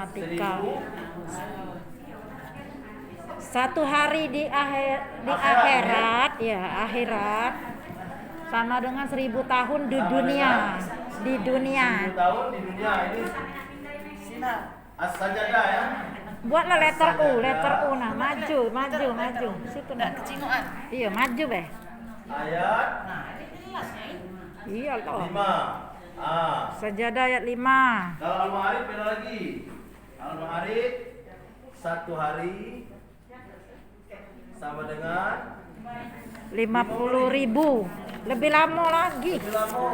matematika. Satu hari di akhirat, ya akhirat sama dengan 1000 tahun di dunia. Di dunia. 1000 tahun di dunia ini. As-sajadah ya. Buatlah letter U nah, maju. Situ nah. Kecinguan. Iya, maju beh. Ayat. Nah, ini jelasnya ini. Iya loh. 5. Sajadah ayat 5. Kalau Al-Ma'arij beda lagi. Al-Ma'arij 1 hari sama dengan 50.000. Lebih lama lagi. lebih lama.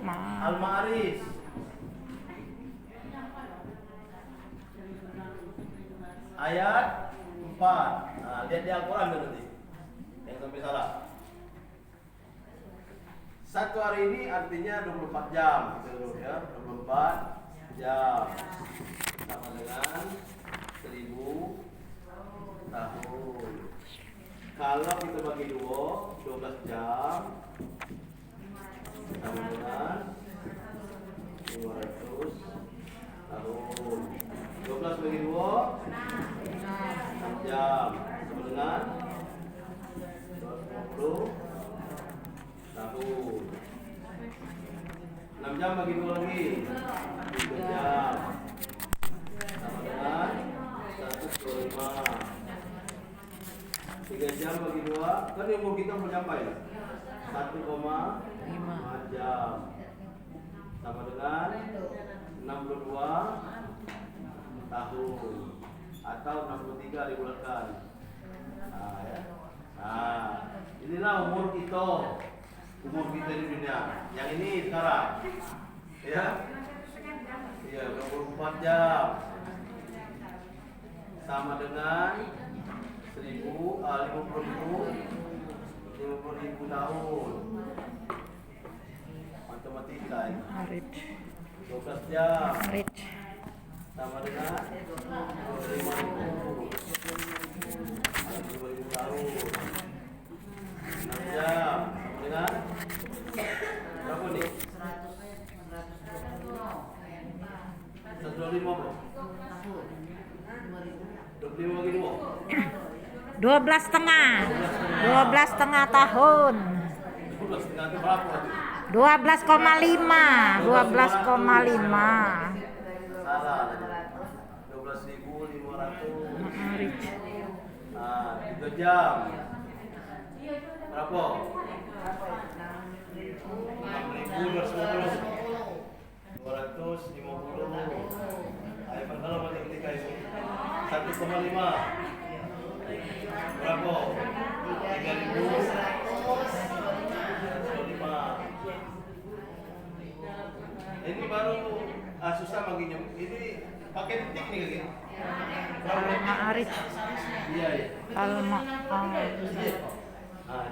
Nah. Al-Ma'arij ayat 4. Nah, lihat di Al-Quran nanti. Yang sampai salah. 1 hari ini artinya 24 jam, gitu ya. 24 jam sama dengan 1000 tahun. Kalau kita bagi 12 jam sama dengan 500 tahun. 12 bagi 2 6 jam sama dengan 250 tahun. 6 jam bagi 2 lagi 3 jam sama dengan 125. 3 jam bagi 2 kan umur kita belum sampai 1,5 jam sama dengan 62 tahun atau 63 dibulatkan. Nah, ya. Nah, inilah umur kita di dunia. Yang ini sekarang, ya, iya 24 jam sama dengan 50.000 tahun. Matematika ini. 12 jam sama dengan 25.000 tahun. 6 jam sama dengan berapa nih? 125 bro? 25 bagi 2 12,5 tahun. 12,5 itu berapa? 12,5. Salah. 12.500. Nah, 3 jam. Berapa? 6.250. Ayo kalau matematika itu 1,5. Berapa? 3.105. Ini baru susah baginya. Ini pakai detik nih gitu. Al-Ma'arij. Iya. Al-Ma'arij. Nah,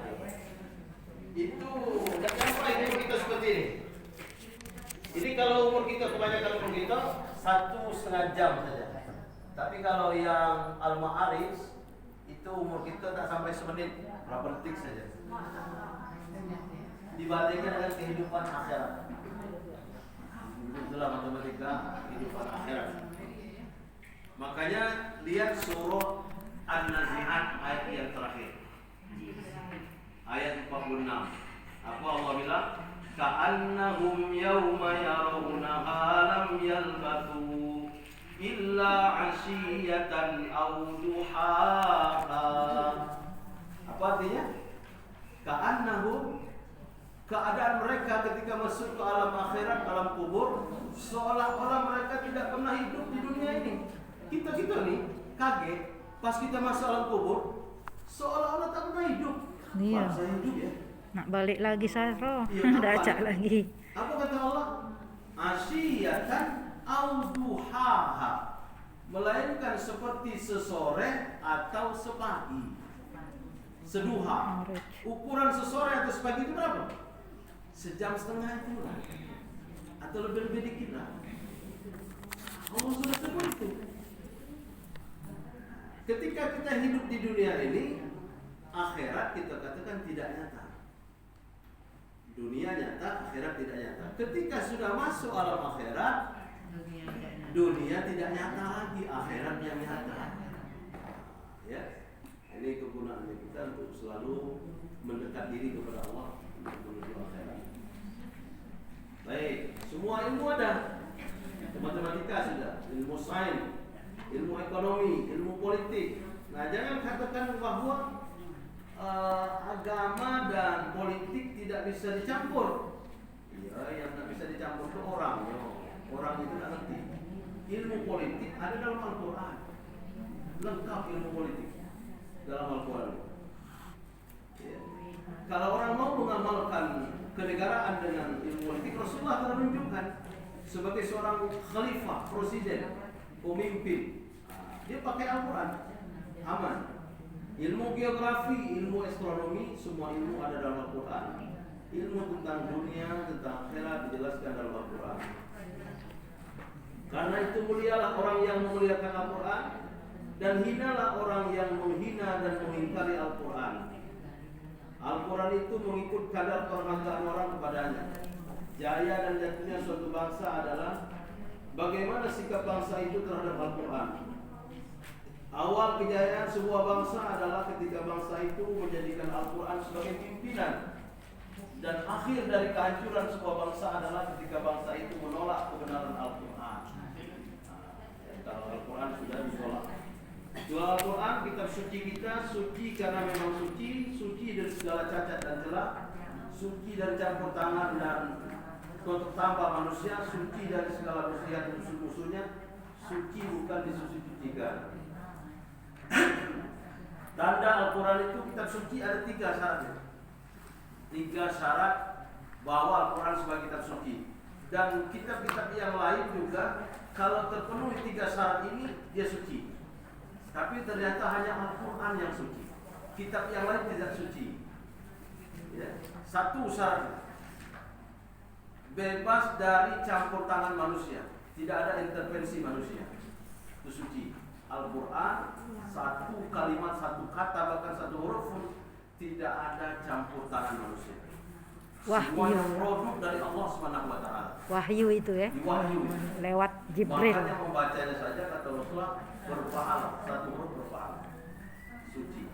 itu tidak sampai umur kita seperti ini. Ini kalau umur kita kebanyakan umur kita 1,5 jam saja. Tapi kalau yang Al-Ma'arij itu umur kita tak sampai semenit, berapa detik saja. Dibandingkan dengan kehidupan akhirat. Itulah matematika kehidupan akhirat. Makanya lihat surah An-Nazi'at ayat yang terakhir. Ayat 46. Apa Allah bilang? Ka'annahum yawma yarawnaha lam yalbathu illa 'ashiyatan aw duhaha. Apa artinya? Ka'annahum, keadaan mereka ketika masuk ke alam akhirat, alam kubur, seolah-olah mereka tidak pernah hidup di dunia ini. Kita nih kaget pas kita masuk alam kubur, seolah-olah tak pernah hidup. Iya. Saya hidup ya. Nak balik lagi Saro. Iya, Udah acak lagi. Apa kata Allah? Asyiyatan au duhaha. Melainkan seperti sesore atau sepagi. Seduha. Ukuran sesore atau sepagi itu berapa? Sejam setengah itu lah. Atau lebih dikit lah. Allah sudah sebut itu. Ketika kita hidup di dunia ini, akhirat kita katakan tidak nyata. Dunia nyata, akhirat tidak nyata. Ketika sudah masuk alam akhirat, Dunia tidak nyata lagi, akhirat yang nyata. Ya, ini kegunaannya kita untuk selalu mendekat diri kepada Allah untuk menuju akhirat. Baik, semua ilmu ada. Matematika sudah, ilmu sains, ilmu ekonomi, ilmu politik. Nah, jangan katakan bahwa agama dan politik tidak bisa dicampur. Ya, yang tidak bisa dicampur itu orang. Ya. Orang itu tidak ngerti. Ilmu politik ada dalam Al-Quran. Lengkap ilmu politik dalam Al-Quran. Ya. Kalau orang mau mengamalkan kenegaraan dengan ilmu politik, Rasulullah telah menunjukkan sebagai seorang khalifah, presiden, pemimpin. Dia pakai Al-Quran, aman. Ilmu geografi, ilmu astronomi, semua ilmu ada dalam Al-Quran. Ilmu tentang dunia, tentang akhirat dijelaskan dalam Al-Quran. Karena itu mulialah orang yang memuliakan Al-Quran, dan hinalah orang yang menghina dan mengingkari Al-Quran. Al-Quran itu mengikut kadar penghargaan orang kepadanya. Jaya dan jatuhnya suatu bangsa adalah bagaimana sikap bangsa itu terhadap Al-Quran. Awal kejayaan sebuah bangsa adalah ketika bangsa itu menjadikan Al-Quran sebagai pimpinan. Dan akhir dari kehancuran sebuah bangsa adalah ketika bangsa itu menolak kebenaran Al-Quran. Kalau Al-Quran sudah ditolak. Jual Al-Quran, kitab suci kita, suci karena memang suci, suci dari segala cacat dan celah, suci dari campur tangan dan kotor tanpa manusia, suci dari segala muslihat musuh-musuhnya, suci bukan disuci-sucikan. Tanda Al-Quran itu kitab suci ada 3 syaratnya. 3 syarat bahwa Al-Quran sebagai kitab suci. Dan kitab-kitab yang lain juga kalau terpenuhi 3 syarat ini dia suci. Tapi ternyata hanya Al-Quran yang suci. Kitab yang lain tidak suci. Ya. 1 syarat, bebas dari campur tangan manusia, tidak ada intervensi manusia. Itu suci. Al-Quran 1 kalimat, 1 kata, bahkan 1 huruf pun tidak ada campur tangan manusia. Semuanya produk dari Allah Subhanahu wa taala. Wahyu itu ya. Wahyu. Lewat Jibril. Makanya membacanya saja kata Rasulullah berpahala, 1 huruf berpahala. Suci.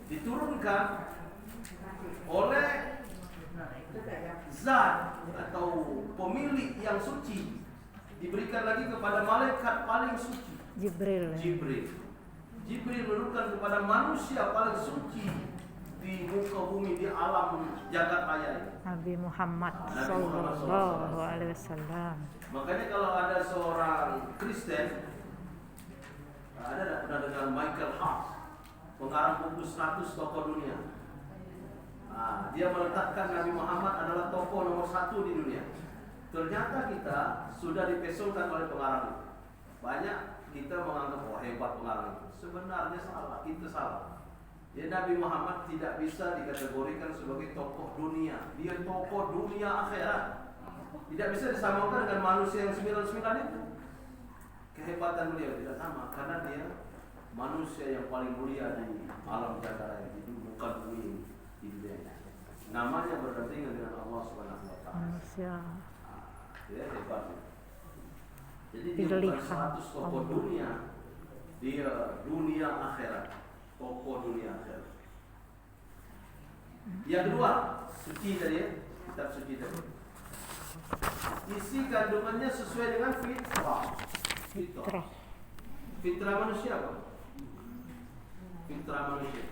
Diturunkan oleh zat atau pemilik yang suci, diberikan lagi kepada malaikat paling suci, Jibril. Jibril menurunkan kepada manusia paling suci di muka bumi, di alam jagat raya ini, Nabi Muhammad sallallahu alaihi wasallam. Makanya kalau ada seorang Kristen, ada pernah dengar Michael Hart, pengarang buku 100 tokoh dunia. Dia meletakkan Nabi Muhammad adalah tokoh nomor 1 di dunia. Ternyata kita sudah dipesulkan oleh pengarang itu. Banyak kita menganggap hebat pengarang itu. Sebenarnya salah, kita salah. Ya, Nabi Muhammad tidak bisa dikategorikan sebagai tokoh dunia. Dia tokoh dunia akhirat. Tidak bisa disamakan dengan manusia yang 99 itu. Kehebatan beliau tidak sama karena dia manusia yang paling mulia di alam jagat raya itu, bukan bumi di dunia. Namanya berdampingan dengan Allah Subhanahu wa taala. Manusia. Dia hebat. Jadi dia bukan 100 tokoh dunia. Dia dunia akhirat. Tokoh dunia akhirat. Yang kedua, suci tadi ya, kitab suci tadi. Isi kandungannya sesuai dengan fitrah. Fitrah manusia apa? Fitrah manusia.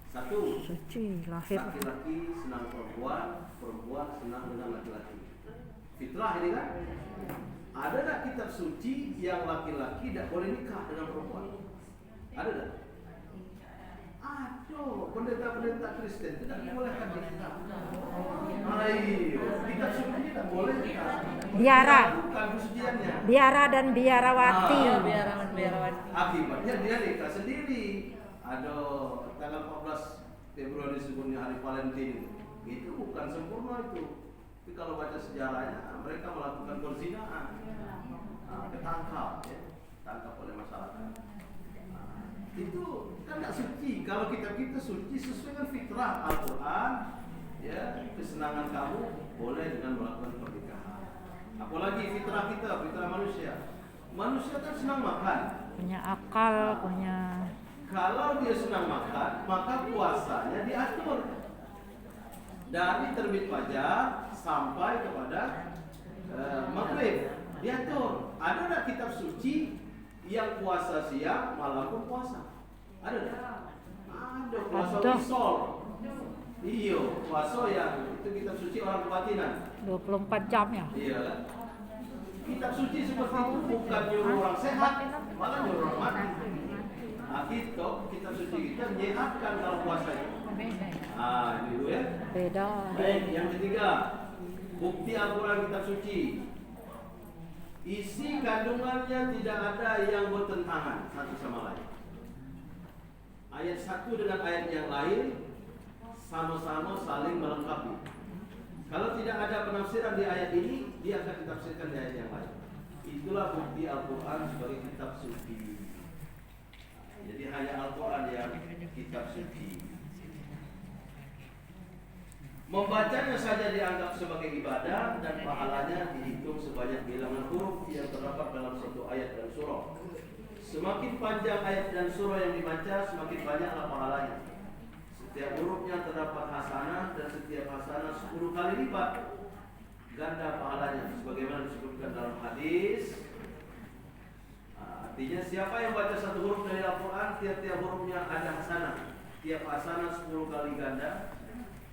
1, Suci lahir. laki-laki senang perempuan, perempuan senang dengan laki-laki. Fitrah ini kan? Ada tak kitab suci yang laki-laki tidak boleh nikah dengan perempuan? Ada tak? Aduh, pendeta-pendeta Kristen tidak dibolehkan nikah. Ayo, kitab suci tidak boleh nikah. Biara. Bukan kesuciannya. Biara dan biarawati. Akibatnya dia nikah sendiri. Aduh, tanggal 14 Februari sebelumnya hari Valentine. Itu bukan sempurna itu. Tapi kalau baca sejarahnya, mereka melakukan perzinahan. Ketangkap, ya. Tangkap oleh masyarakat. Itu kan tidak suci. Kalau kita suci sesuai dengan fitrah Al-Quran, ya, kesenangan kamu boleh dengan melakukan pernikahan. Apalagi fitrah fitrah kita, fitrah manusia. Manusia kan senang makan. Punya akal, punya. Kalau dia senang makan, maka puasanya diatur. Dari terbit fajar sampai kepada maghrib diatur. Ada tak kitab suci yang puasa siang malam pun puasa? Ada tak? Ada puasa wisol. Iya, puasa yang itu kitab suci orang kebatinan. 24 jam ya? Iya kan? Kitab suci seperti itu bukan nyuruh orang sehat, malah nyuruh orang mati. Nah, kitab suci kita menyehatkan kalau puasa itu. Ah, ini dulu ya. Beda. Baik, yang ketiga, bukti Al-Quran kitab suci. Isi kandungannya tidak ada yang bertentangan satu sama lain. Ayat satu dengan ayat yang lain sama-sama saling melengkapi. Kalau tidak ada penafsiran di ayat ini, dia akan ditafsirkan di ayat yang lain. Itulah bukti Al-Quran sebagai kitab suci. Jadi hanya Al-Quran yang kitab suci. Membacanya saja dianggap sebagai ibadah dan pahalanya dihitung sebanyak bilangan huruf yang terdapat dalam satu ayat dan surah. Semakin panjang ayat dan surah yang dibaca, semakin banyaklah pahalanya. Setiap hurufnya terdapat hasanah dan setiap hasanah 10 kali lipat ganda pahalanya, sebagaimana disebutkan dalam hadis. Artinya siapa yang baca satu huruf dari Al-Quran, tiap-tiap hurufnya ada hasanah. Tiap hasanah 10 kali ganda.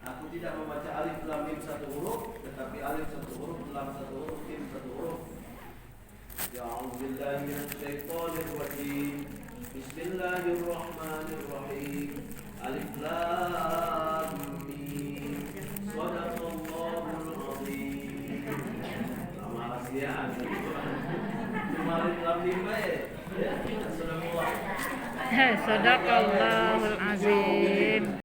Aku tidak membaca alif lam mim satu huruf, tetapi alif satu huruf, lam satu huruf, mim satu huruf. A'udzubillahi minasyaitonir rajim. Bismillahirrahmanirrahim. Alif lam mim. Shadaqallahul azim. Malas ya. Cuma alif lam mim baik. Ya, Sadaqallahul Sadaqallahul azim.